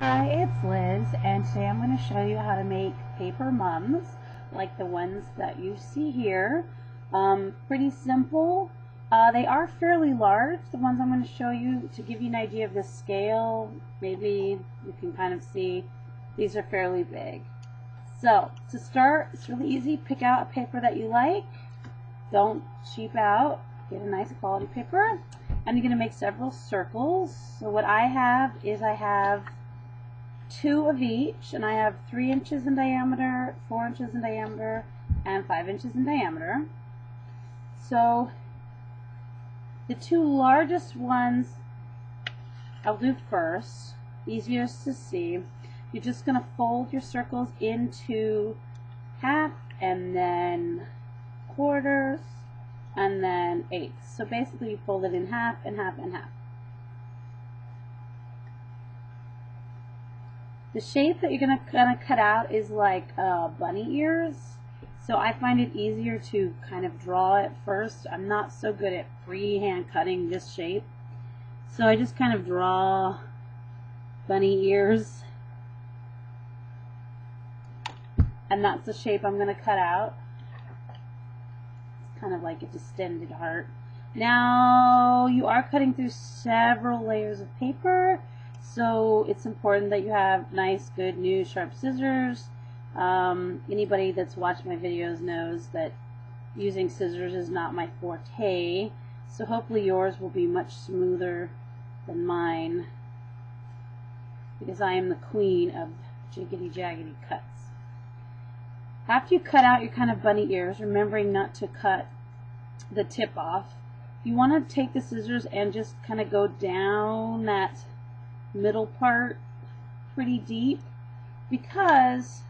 Hi, it's Liz, and today I'm going to show you how to make paper mums like the ones that you see here. Pretty simple. They are fairly large, the ones I'm going to show you, to give you an idea of the scale. Maybe you can kind of see these are fairly big. So to start, it's really easy. Pick out a paper that you like. Don't cheap out. Get a nice quality paper. And you're going to make several circles. So what I have is I have 2 of each, and I have 3 inches in diameter, 4 inches in diameter, and 5 inches in diameter. So the 2 largest ones I'll do first, easiest to see. You're just going to fold your circles into half, and then quarters, and then eighths. So basically you fold it in half and half and half. The shape that you're gonna cut out is like bunny ears, so I find it easier to kind of draw it first. I'm not so good at freehand cutting this shape, so I just kind of draw bunny ears, and that's the shape I'm gonna cut out. It's kind of like a distended heart. Now you are cutting through several layers of paper, so it's important that you have nice, good, new, sharp scissors. Anybody that's watched my videos knows that using scissors is not my forte, so hopefully yours will be much smoother than mine, because I am the queen of jiggity-jaggedy cuts. After you cut out your kind of bunny ears, remembering not to cut the tip off, you want to take the scissors and just kind of go down that middle part pretty deep, because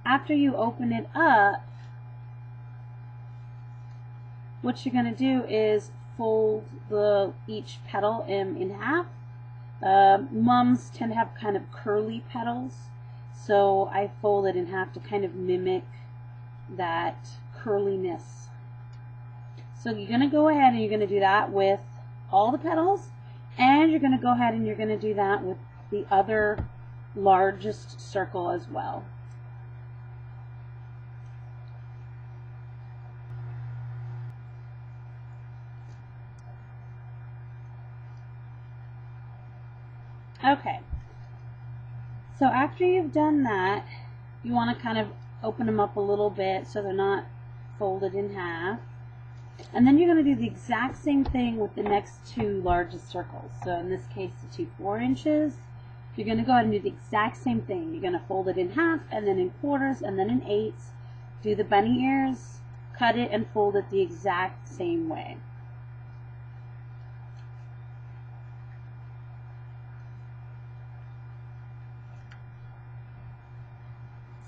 after you open it up, what you're going to do is fold each petal in half. Mums tend to have kind of curly petals, so I fold it in half to kind of mimic that curliness. So you're going to go ahead and you're going to do that with all the petals, and you're going to go ahead and you're going to do that with the other largest circle as well. Okay, so after you've done that, you want to kind of open them up a little bit so they're not folded in half. And then you're going to do the exact same thing with the next 2 largest circles. So in this case, the 2 4 inches. You're going to go ahead and do the exact same thing. You're going to fold it in half, and then in quarters, and then in eighths. Do the bunny ears, cut it, and fold it the exact same way.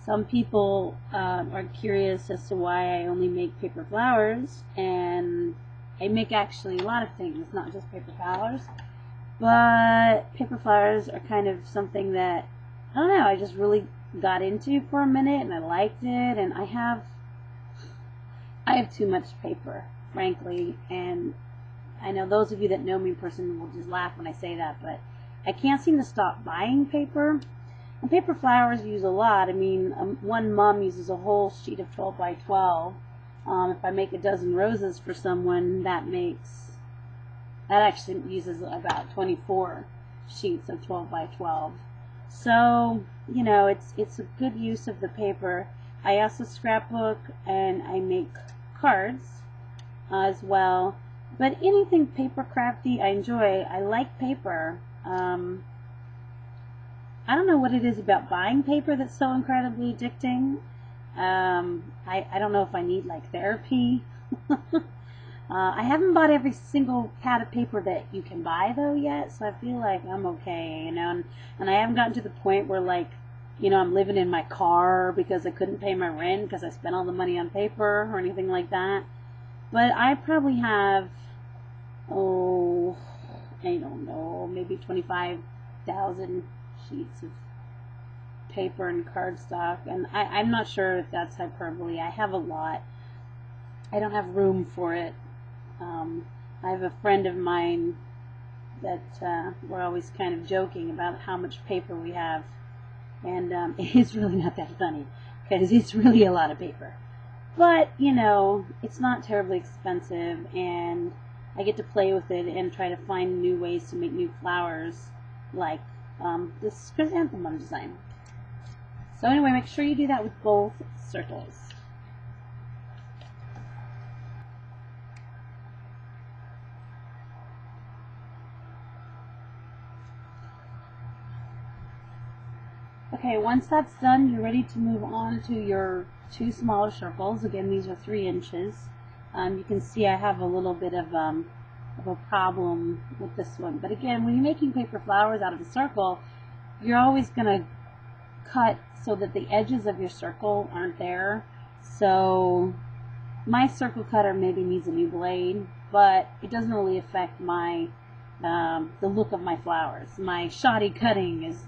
Some people are curious as to why I only make paper flowers, and I make actually a lot of things, not just paper flowers. But paper flowers are kind of something that, I don't know, I just really got into for a minute, and I liked it, and I have too much paper, frankly, and I know those of you that know me in person will just laugh when I say that, but I can't seem to stop buying paper. And paper flowers use a lot. I mean, one mum uses a whole sheet of 12 by 12. If I make a dozen roses for someone, that actually uses about 24 sheets of 12 by 12. So, you know, it's a good use of the paper. I also scrapbook, and I make cards as well. But anything paper crafty I enjoy. I like paper. I don't know what it is about buying paper that's so incredibly addicting. I don't know if I need like therapy. I haven't bought every single pad of paper that you can buy though yet, so I feel like I'm okay, you know, and I haven't gotten to the point where, like, you know, I'm living in my car because I couldn't pay my rent because I spent all the money on paper or anything like that. But I probably have, oh, I don't know, maybe 25,000 sheets of paper and cardstock, and I'm not sure if that's hyperbole. I have a lot. I don't have room for it. I have a friend of mine that we're always kind of joking about how much paper we have. And it's really not that funny, because it's really a lot of paper. But, you know, it's not terribly expensive, and I get to play with it and try to find new ways to make new flowers, like this chrysanthemum design. So anyway, make sure you do that with both circles. Okay, once that's done, you're ready to move on to your two smaller circles. Again, these are 3 inches. You can see I have a little bit of a problem with this one. But again, when you're making paper flowers out of a circle, you're always going to cut so that the edges of your circle aren't there. So my circle cutter maybe needs a new blade, but it doesn't really affect my the look of my flowers. My shoddy cutting is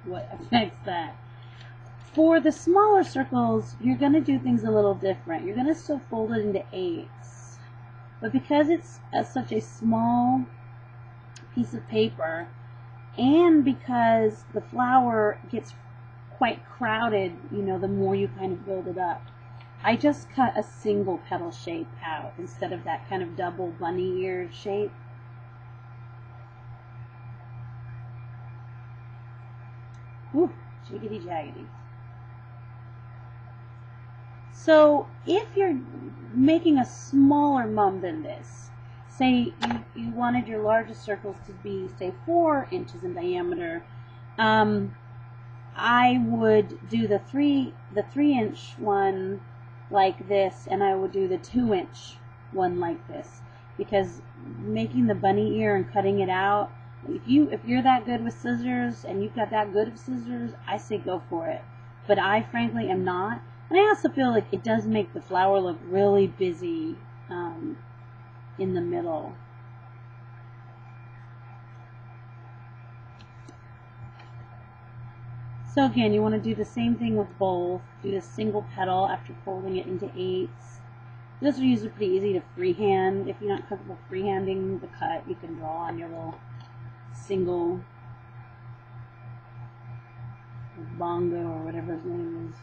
what affects that. For the smaller circles, you're going to do things a little different. You're going to still fold it into 8s. But because it's such a small piece of paper, and because the flower gets quite crowded, you know, the more you kind of build it up, I just cut a single petal shape out instead of that kind of double bunny ear shape. Ooh, jiggity jaggedy. So if you're making a smaller mum than this, say you wanted your largest circles to be, say, 4 inches in diameter, I would do the 3-inch one like this, and I would do the 2-inch one like this, because making the bunny ear and cutting it out, if you're that good with scissors and you've got that good of scissors, I say go for it. But I frankly am not, and I also feel like it does make the flower look really busy in the middle. So again, you want to do the same thing with both. Do the single petal after folding it into 8s. Those are usually pretty easy to freehand. If you're not comfortable freehanding the cut, you can draw on your little single bongo or whatever his name is.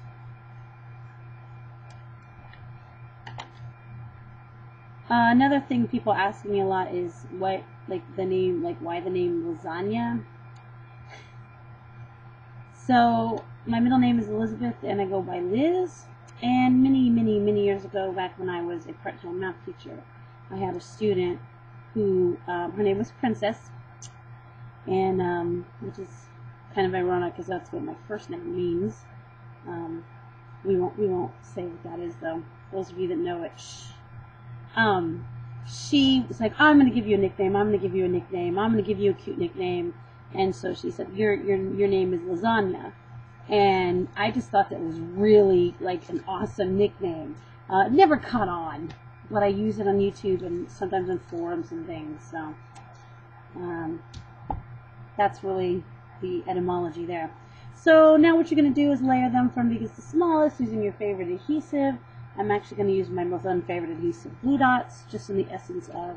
Another thing people ask me a lot is why the name lasagna. So my middle name is Elizabeth, and I go by Liz. And many years ago, back when I was a part-time math teacher, I had a student who her name was Princess, and which is kind of ironic because that's what my first name means. We won't say what that is, though. Those of you that know it, shh. She was like, I'm going to give you a nickname. I'm going to give you a nickname. I'm going to give you a cute nickname. And so she said, your name is Lasagna. And I just thought that was really like an awesome nickname. It never caught on, but I use it on YouTube and sometimes in forums and things. So that's really the etymology there. So now what you're going to do is layer them from biggest to smallest using your favorite adhesive. I'm actually going to use my most unfavorite adhesive, Glue Dots, just in the essence of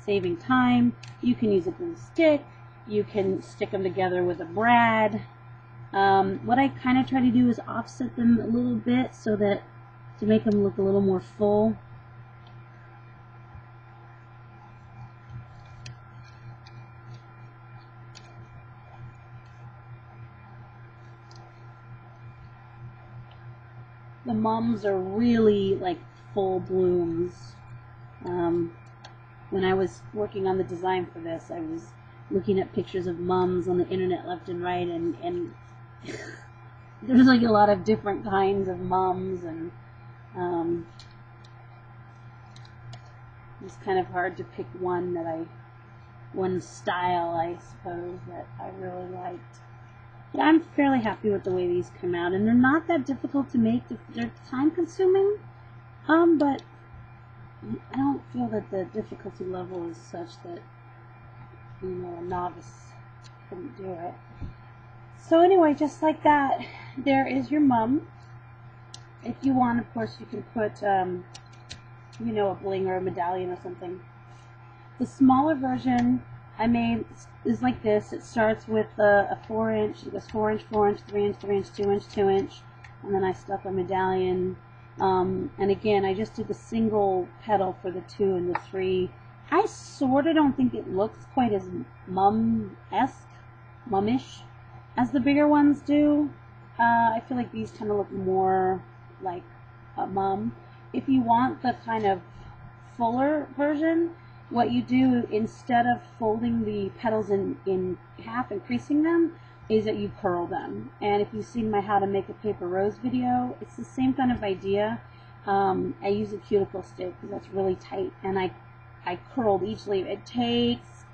saving time. You can use a glue stick. You can stick them together with a brad. What I kind of try to do is offset them a little bit so that to make them look a little more full. The mums are really like full blooms. When I was working on the design for this, I was looking at pictures of mums on the internet left and right, and there's like a lot of different kinds of mums, and it's kind of hard to pick one style, I suppose, that I really liked. But I'm fairly happy with the way these come out, and they're not that difficult to make. They're time consuming, but I don't feel that the difficulty level is such that, you know, a novice couldn't do it. So anyway, just like that, there is your mum. If you want, of course, you can put, you know, a bling or a medallion or something. The smaller version I made is like this. It starts with a 4-inch, it goes 4-inch, 4-inch, 3-inch, 3-inch, 2-inch, 2-inch, and then I stuck a medallion. And again, I just did the single petal for the 2 and the 3. I sort of don't think it looks quite as mum-esque, mummish, as the bigger ones do. I feel like these kind of look more like a mum. If you want the kind of fuller version, what you do instead of folding the petals in half and creasing them is that you curl them. And if you've seen my how to make a paper rose video, it's the same kind of idea. I use a cuticle stick because that's really tight, and I curled each leaf. It takes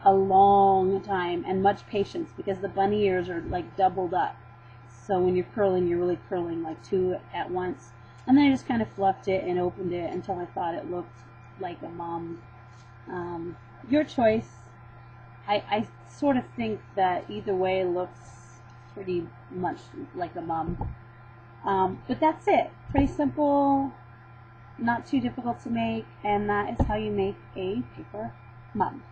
a long time and much patience because the bunny ears are like doubled up. So when you're curling, you're really curling like 2 at once. And then I just kind of fluffed it and opened it until I thought it looked like a mum. Your choice. I sort of think that either way looks pretty much like a mum. But that's it. Pretty simple, not too difficult to make, and that is how you make a paper mum.